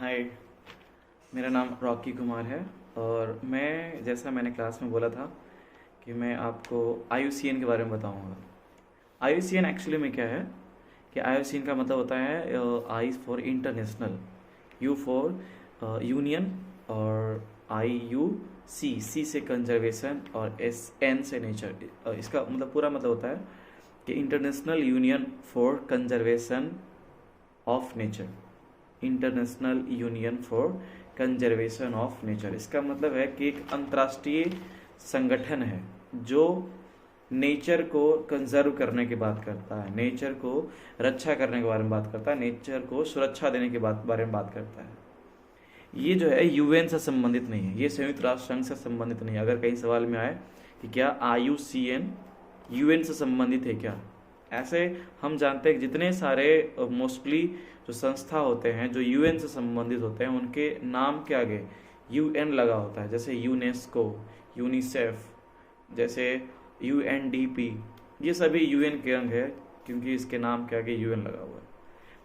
हाय, मेरा नाम रॉकी कुमार है और मैं जैसा मैंने क्लास में बोला था कि मैं आपको IUCN के बारे में बताऊंगा। IUCN एक्चुअली में क्या है कि IUCN का मतलब होता है I for international, U for union और सी से कंजर्वेशन और एन से नेचर। इसका मतलब पूरा मतलब होता है कि international union for conservation of nature. International union for conservation of nature, इसका मतलब है कि एक अंतर्राष्ट्रीय संगठन है जो नेचर को कंजर्व करने की बात करता है, नेचर को रक्षा करने के बारे में बात करता है, नेचर को सुरक्षा देने के बारे में बात करता है। ये जो है UN से संबंधित नहीं है, ये संयुक्त राष्ट्र संघ से संबंधित नहीं है। अगर कहीं सवाल में आए कि क्या IUCN UN से संबंधित है क्या, ऐसे हम जानते हैं कि जितने सारे मोस्टली जो संस्था होते हैं जो UN से संबंधित होते हैं उनके नाम के आगे UN लगा होता है, जैसे यूनेस्को, यूनिसेफ, जैसे UNDP, ये सभी UN के अंग है क्योंकि इसके नाम के आगे UN लगा हुआ है।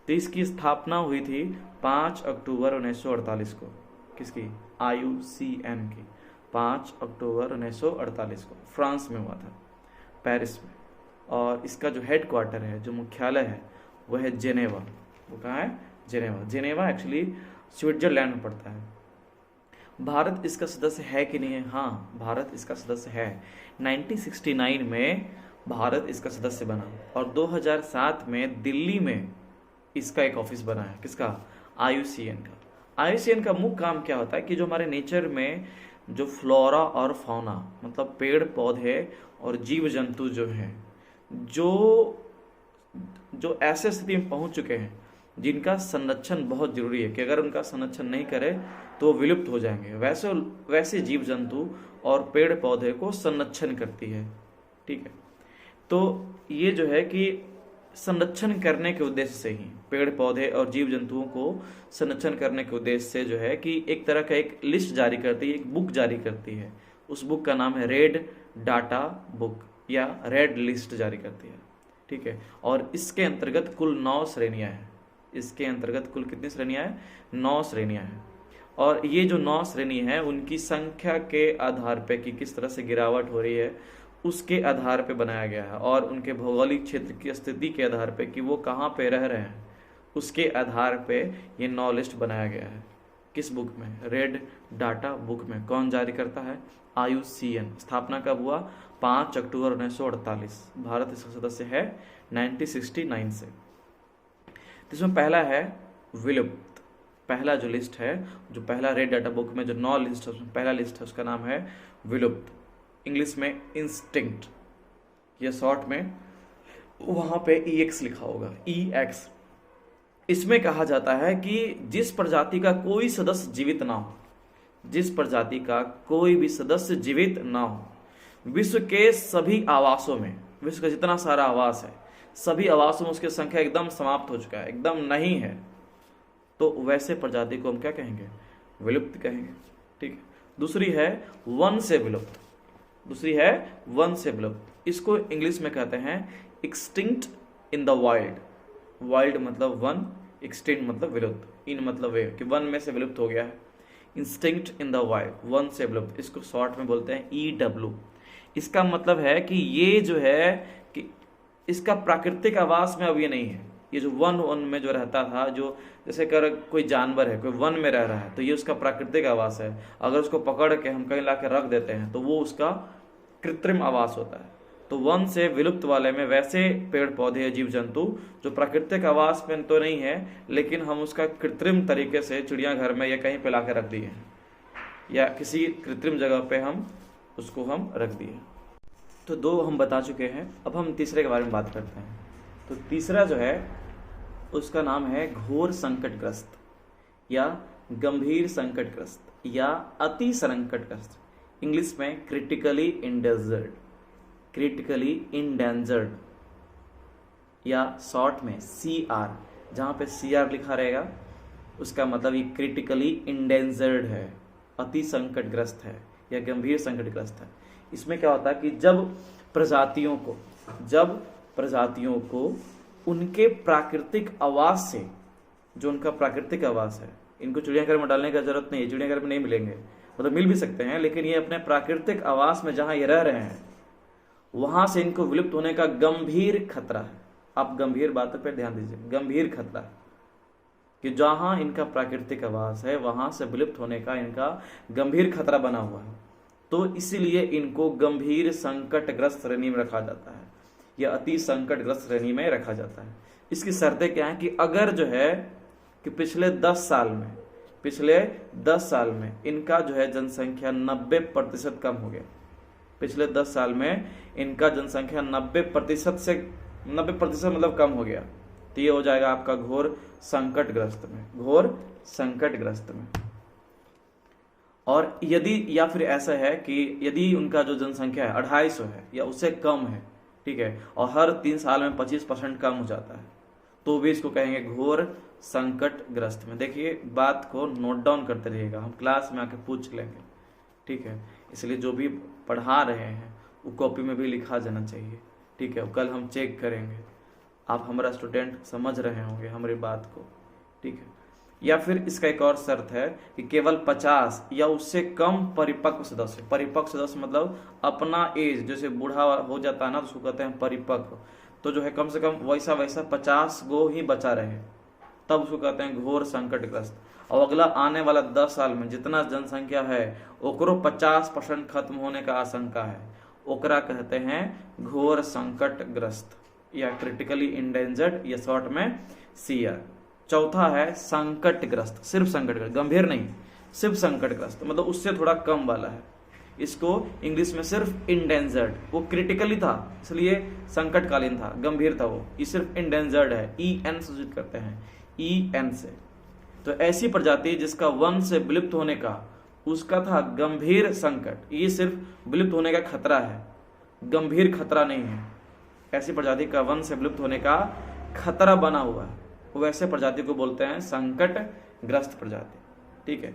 तो इसकी स्थापना हुई थी 5 अक्टूबर 1948 को। किसकी? IUCN की 5 अक्टूबर 1948 को फ्रांस में हुआ था, पेरिस में। और इसका जो हेड क्वार्टर है, जो मुख्यालय है, वह है जेनेवा। वो कहाँ है? जेनेवा। जेनेवा एक्चुअली स्विट्जरलैंड में पड़ता है। भारत इसका सदस्य है कि नहीं है? हाँ, भारत इसका सदस्य है। 1969 में भारत इसका सदस्य बना और 2007 में दिल्ली में इसका एक ऑफिस बना है। किसका? IUCN का। IUCN का मुख्य काम क्या होता है कि जो हमारे नेचर में जो फ्लोरा और फौना, मतलब पेड़ पौधे और जीव जंतु जो हैं, जो ऐसे स्थिति में पहुंच चुके हैं जिनका संरक्षण बहुत जरूरी है कि अगर उनका संरक्षण नहीं करें तो वो विलुप्त हो जाएंगे, वैसे जीव जंतु और पेड़ पौधे को संरक्षण करती है। ठीक है, तो ये जो है कि संरक्षण करने के उद्देश्य से ही पेड़ पौधे और जीव जंतुओं को संरक्षण करने के उद्देश्य से जो है कि एक तरह का एक लिस्ट जारी करती है, एक बुक जारी करती है। उस बुक का नाम है रेड डाटा बुक या रेड लिस्ट जारी करती है। ठीक है, और इसके अंतर्गत कुल 9 श्रेणियां हैं। इसके अंतर्गत कुल कितनी श्रेणियां हैं? 9 श्रेणियां हैं। और ये जो 9 श्रेणी हैं उनकी संख्या के आधार पे कि किस तरह से गिरावट हो रही है उसके आधार पे बनाया गया है, और उनके भौगोलिक क्षेत्र की स्थिति के आधार पे कि वो कहाँ पे रह रहे हैं उसके आधार पे ये 9 लिस्ट बनाया गया है। किस बुक में? रेड डाटा बुक में। कौन जारी करता है? IUCN। स्थापना कब हुआ? 5 अक्टूबर 1948। भारत इसका सदस्य है 1969 से। तो इसमें पहला है विलुप्त। पहला जो लिस्ट है, जो पहला रेड डाटा बुक में जो 9 लिस्ट है उसमें पहला लिस्ट है, उसका नाम है विलुप्त। इंग्लिश में इंस्टिंक्ट, या शॉर्ट में वहां पे EX लिखा होगा, EX। इसमें कहा जाता है कि जिस प्रजाति का कोई सदस्य जीवित ना हो, जिस प्रजाति का कोई भी सदस्य जीवित ना हो, विश्व के सभी आवासों में, विश्व का जितना सारा आवास है सभी आवासों में उसकी संख्या एकदम समाप्त हो चुका है, एकदम नहीं है, तो वैसे प्रजाति को हम क्या कहेंगे? विलुप्त कहेंगे। ठीक है। दूसरी है वन से विलुप्त। दूसरी है वन से विलुप्त। इसको इंग्लिश में कहते हैं extinct in the wild. Wild मतलब वन, एक्सटिंक्ट मतलब विलुप्त, इन मतलब वे कि वन में से विलुप्त हो गया है। Instinct in the wild, one से विलुप्त, इसको शॉर्ट में बोलते हैं EW। इसका मतलब है कि ये जो है कि इसका प्राकृतिक आवास में अब ये नहीं है। ये जो वन में जो रहता था, जो जैसे कर कोई जानवर है, कोई वन में रह रहा है, तो ये उसका प्राकृतिक आवास है। अगर उसको पकड़ के हम कहीं ला के रख देते हैं तो वो उसका कृत्रिम आवास होता है। तो वन से विलुप्त वाले में वैसे पेड़ पौधे जीव जंतु जो प्राकृतिक आवास में तो नहीं है, लेकिन हम उसका कृत्रिम तरीके से चिड़ियाघर में या कहीं पे ला के रख दिए हैं, या किसी कृत्रिम जगह पे उसको हम रख दिए। तो 2 हम बता चुके हैं, अब हम तीसरे के बारे में बात करते हैं। तो तीसरा जो है उसका नाम है घोर संकटग्रस्त या गंभीर संकटग्रस्त या अति संकटग्रस्त। इंग्लिश में क्रिटिकली इंडेंजर्ड, क्रिटिकली इंडेंजर्ड, या शॉर्ट में CR। जहां पे CR लिखा रहेगा उसका मतलब ये क्रिटिकली इंडेंजर्ड है, अति संकटग्रस्त है या गंभीर संकटग्रस्त है। इसमें क्या होता है कि जब प्रजातियों को उनके प्राकृतिक आवास से, जो उनका प्राकृतिक आवास है इनको चिड़ियाघर में डालने की जरूरत नहीं है, चिड़ियाघर में नहीं मिलेंगे, मतलब मिल भी सकते हैं, लेकिन ये अपने प्राकृतिक आवास में जहां ये रह रहे हैं वहां से इनको विलुप्त होने का गंभीर खतरा है। आप गंभीर बातों पर ध्यान दीजिए, गंभीर खतरा है कि जहां इनका प्राकृतिक आवास है वहां से विलुप्त होने का इनका गंभीर खतरा बना हुआ है। तो इसीलिए इनको गंभीर संकटग्रस्त श्रेणी में रखा जाता है, या अति संकटग्रस्त श्रेणी में रखा जाता है। इसकी शर्तें क्या है कि अगर जो है कि पिछले 10 साल में इनका जो है जनसंख्या 90% कम हो गया, पिछले 10 साल में इनका जनसंख्या 90% मतलब कम हो गया, तो ये हो जाएगा आपका घोर संकटग्रस्त में। और यदि, या फिर ऐसा है कि यदि उनका जो जनसंख्या है 250 है या उससे कम है, ठीक है, और हर 3 साल में 25% कम हो जाता है, तो भी इसको कहेंगे घोर संकटग्रस्त में। देखिए बात को नोट डाउन करते रहिएगा, हम क्लास में आके पूछ लेंगे, ठीक है, इसलिए जो भी पढ़ा रहे हैं वो कॉपी में भी लिखा जाना चाहिए, ठीक है, कल हम चेक करेंगे आप हमारा स्टूडेंट समझ रहे होंगे हमारी बात को, ठीक है। या फिर इसका एक और शर्त है कि केवल 50 या उससे कम परिपक्व सदस्य मतलब अपना एज जैसे बूढ़ा हो जाता है ना, तो उसको कहते हैं परिपक्व, तो जो है कम से कम वैसा 50 गो ही बचा रहे, तब उसको कहते हैं घोर संकटग्रस्त। और अगला आने वाला 10 साल में जितना जनसंख्या है ओकरो 50% खत्म होने का आशंका है, ओकरा कहते हैं घोर संकटग्रस्त या क्रिटिकली इंडेंजर्ड, या शॉर्ट में सीआर। चौथा है संकटग्रस्त, सिर्फ संकटग्रस्त, गंभीर नहीं, सिर्फ संकटग्रस्त मतलब उससे थोड़ा कम वाला है, इसको इंग्लिश में सिर्फ इंडेंजर्ड, वो क्रिटिकली था इसलिए संकटकालीन था, गंभीर था वो, ये सिर्फ इंडेंजर्ड है, EN से सूचित करते हैं, EN से। तो ऐसी प्रजाति जिसका वन से विलुप्त होने का उसका था गंभीर संकट, ये सिर्फ विलुप्त होने का खतरा है, गंभीर खतरा नहीं है। ऐसी प्रजाति का वन से विलुप्त होने का खतरा बना हुआ है, वैसे प्रजाति को बोलते हैं संकटग्रस्त प्रजाति, ठीक है।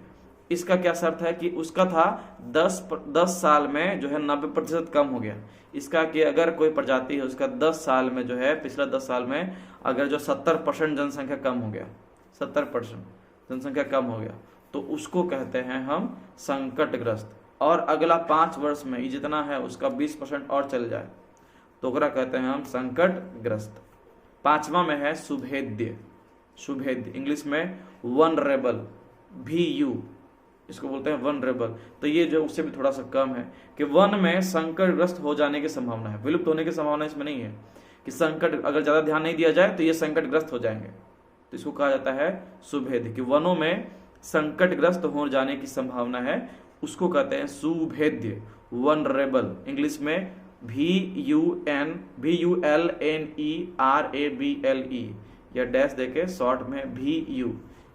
इसका क्या शर्त है कि उसका था 10 साल में जो है 90% कम हो गया। इसका कि अगर कोई प्रजाति है उसका 10 साल में जो है पिछले 10 साल में अगर जो 70% जनसंख्या कम हो गया, 70% जनसंख्या कम हो गया, तो उसको कहते हैं हम संकटग्रस्त। और अगला 5 वर्ष में ये जितना है उसका 20% और चल जाए तो ओकरा कहते हैं हम संकटग्रस्त। 5वां में है सुभेद्य, इंग्लिश में वनरेबल, VU इसको बोलते हैं वनरेबल। तो ये जो उससे भी थोड़ा सा कम है कि वन में संकटग्रस्त हो जाने की संभावना है, विलुप्त होने की संभावना इसमें नहीं है कि संकट अगर ज्यादा ध्यान नहीं दिया जाए तो ये संकटग्रस्त हो जाएंगे, तो इसको कहा जाता है सुभेद्य, कि वनों में संकटग्रस्त हो जाने की संभावना है, उसको कहते हैं सुभेद्य, वनरेबल, इंग्लिश में VULNERABLE या डैश देके शॉर्ट में VU,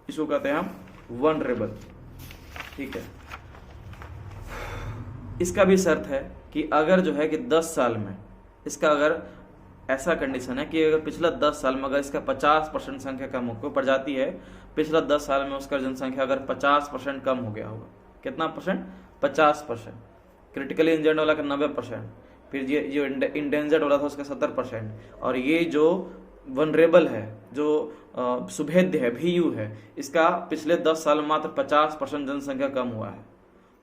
इसको कहते हैं हम वनरेबल, ठीक है। इसका भी शर्त है कि अगर जो है कि 10 साल में इसका अगर ऐसा कंडीशन है कि अगर पिछला 10 साल में अगर इसका 50% संख्या कम हो, कोई प्रजाति है पिछला 10 साल में उसका जनसंख्या अगर 50% कम हो गया होगा, कितना परसेंट? 50%। क्रिटिकली इंजर्ड वाला का 90%, फिर ये जो इंडेंजर्ड वाला था उसका 70%, और ये जो वनरेबल है जो सुभेद्य है VU है, इसका पिछले 10 साल में मात्र 50% जनसंख्या कम हुआ है,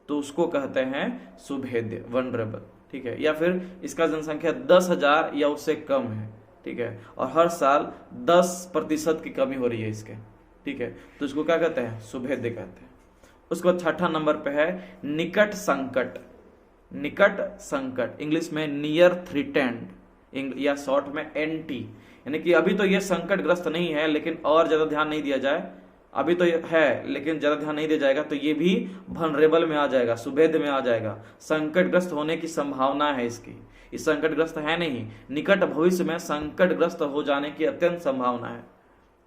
तो उसको कहते हैं सुभेद्य, वनरेबल, ठीक है। या फिर इसका जनसंख्या 10,000 या उससे कम है, ठीक है, और हर साल 10% की कमी हो रही है इसके, ठीक है, तो इसको क्या कहते हैं? सुभेद्य कहते हैं। उसके बाद 6ठा नंबर पे है निकट संकट, इंग्लिश में नियर थ्रीटेंड या शॉर्ट में NT, यानी कि अभी तो ये संकटग्रस्त नहीं है लेकिन और ज्यादा ध्यान नहीं दिया जाए, अभी तो ये है लेकिन ज्यादा ध्यान नहीं दिया जाएगा तो ये भी वनरेबल में आ जाएगा, सुभेद्य में आ जाएगा, संकटग्रस्त होने की संभावना है इसकी, इस संकटग्रस्त है नहीं, निकट भविष्य में संकटग्रस्त हो जाने की अत्यंत संभावना है,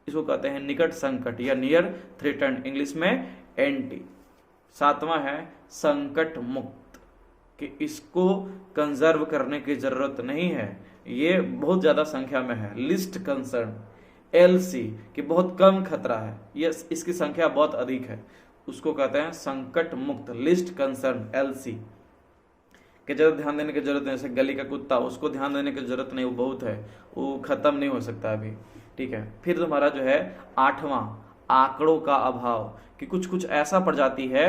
इसको कहते हैं निकट संकट या नियर थ्रेटेंड, इंग्लिश में NT। 7वां है संकट मुक्त, कि इसको कंजर्व करने की जरूरत नहीं है, ये बहुत ज्यादा संख्या में है, लिस्ट कंसर्न LC, कि बहुत कम खतरा है, ये इसकी संख्या बहुत अधिक है, उसको कहते हैं संकट मुक्त, लिस्ट कंसर्न LC, कि ज्यादा ध्यान देने की जरूरत नहीं, जैसे गली का कुत्ता, उसको ध्यान देने की जरूरत नहीं, वो बहुत है, वो खत्म नहीं हो सकता अभी, ठीक है। फिर तुम्हारा जो है आंकड़ों का अभाव, कि कुछ कुछ ऐसा प्रजाति है,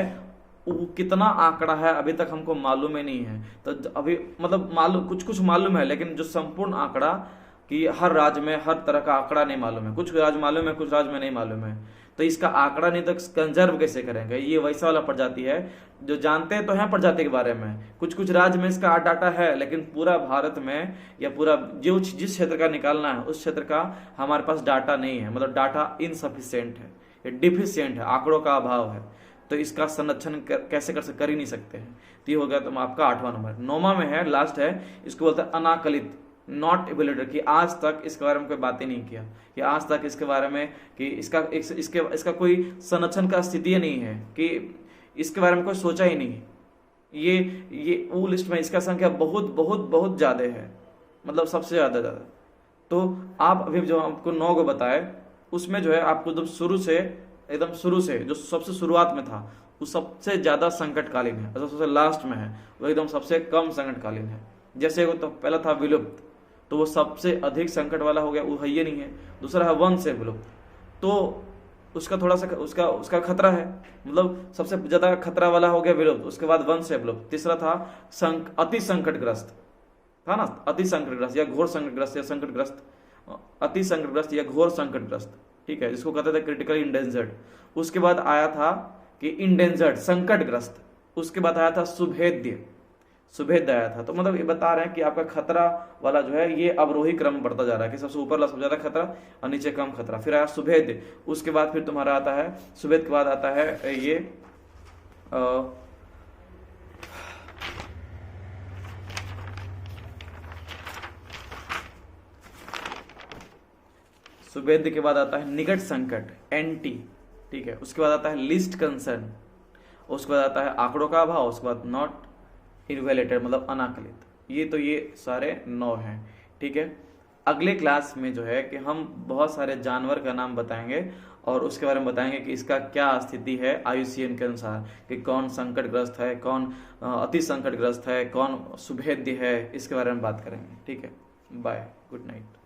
वो कितना आंकड़ा है अभी तक हमको मालूम ही नहीं है। तो अभी मतलब मालूम, कुछ कुछ मालूम है, लेकिन जो संपूर्ण आंकड़ा कि हर राज्य में हर तरह का आंकड़ा नहीं मालूम है, कुछ राज्य मालूम है, कुछ राज्य में नहीं मालूम है। तो इसका आंकड़ा नहीं, तो कंजर्व कैसे करेंगे? ये वैसा वाला प्रजाति है जो जानते तो हैं प्रजाति के बारे में, कुछ कुछ राज्य में इसका डाटा है, लेकिन पूरा भारत में या पूरा जो जिस क्षेत्र का निकालना है उस क्षेत्र का हमारे पास डाटा नहीं है, मतलब डाटा इनसफिशियंट है, डिफिशियंट है, आंकड़ों का अभाव है। तो इसका संरक्षण कैसे कर ही नहीं सकते हैं। तो ये हो गया तुम आपका 8वां नंबर। 9वां में है, लास्ट है, इसको बोलते हैं अनाकलित, नॉट एबिलिटेड, कि आज तक इसके बारे में कोई बात ही नहीं किया, कि आज तक इसके बारे में कि इसका कोई संरक्षण का स्थिति नहीं है, कि इसके बारे में कोई सोचा ही नहीं। ये वो लिस्ट में इसका संख्या बहुत बहुत बहुत ज्यादा है, मतलब सबसे ज्यादा। तो आप अभी जो आपको 9 को बताए उसमें जो है आपको एकदम शुरू से जो सबसे शुरुआत में था वो सबसे ज्यादा संकटकालीन है, जो सबसे लास्ट में है वो एकदम सबसे कम संकटकालीन है। जैसे वो तो पहला था विलुप्त, तो वो सबसे अधिक संकट वाला हो गया, वो है ही नहीं है। दूसरा है वंश से विलुप्त, तो उसका थोड़ा सा उसका खतरा है, मतलब सबसे ज्यादा खतरा वाला हो गया विलुप्त, उसके बाद वंश से विलुप्त। तीसरा था अति संकटग्रस्त, था ना, अति संकटग्रस्त या घोर संकटग्रस्त या संकटग्रस्त, अति संकटग्रस्त या घोर संकटग्रस्त, ठीक है, जिसको कहते थे क्रिटिकली इंडेंजर्ड। उसके बाद आया था कि इंडेंजर्ड, संकटग्रस्त। उसके बाद आया था सुभेद्य आया था। तो मतलब ये बता रहे हैं कि आपका खतरा वाला जो है ये अवरोही क्रम बढ़ता जा रहा है, कि सबसे ऊपर सबसे ज्यादा खतरा और नीचे कम खतरा। फिर आया सुभेद्य, उसके बाद फिर तुम्हारा आता है सुभेद्य के बाद आता है ये सुभेद्य के बाद आता है निकट संकट, एंटी, ठीक है। उसके बाद आता है लिस्ट कंसर्न, उसके बाद आता है आंकड़ों का अभाव, उसके बाद नॉट इनवैलिडेटेड मतलब अनाकलित। ये सारे 9 हैं, ठीक है। अगले क्लास में जो है कि हम बहुत सारे जानवर का नाम बताएंगे और उसके बारे में बताएंगे कि इसका क्या स्थिति है IUCN के अनुसार, कि कौन संकटग्रस्त है, कौन अति संकटग्रस्त है, कौन सुभेद्य है, इसके बारे में बात करेंगे, ठीक है। Bye, good night.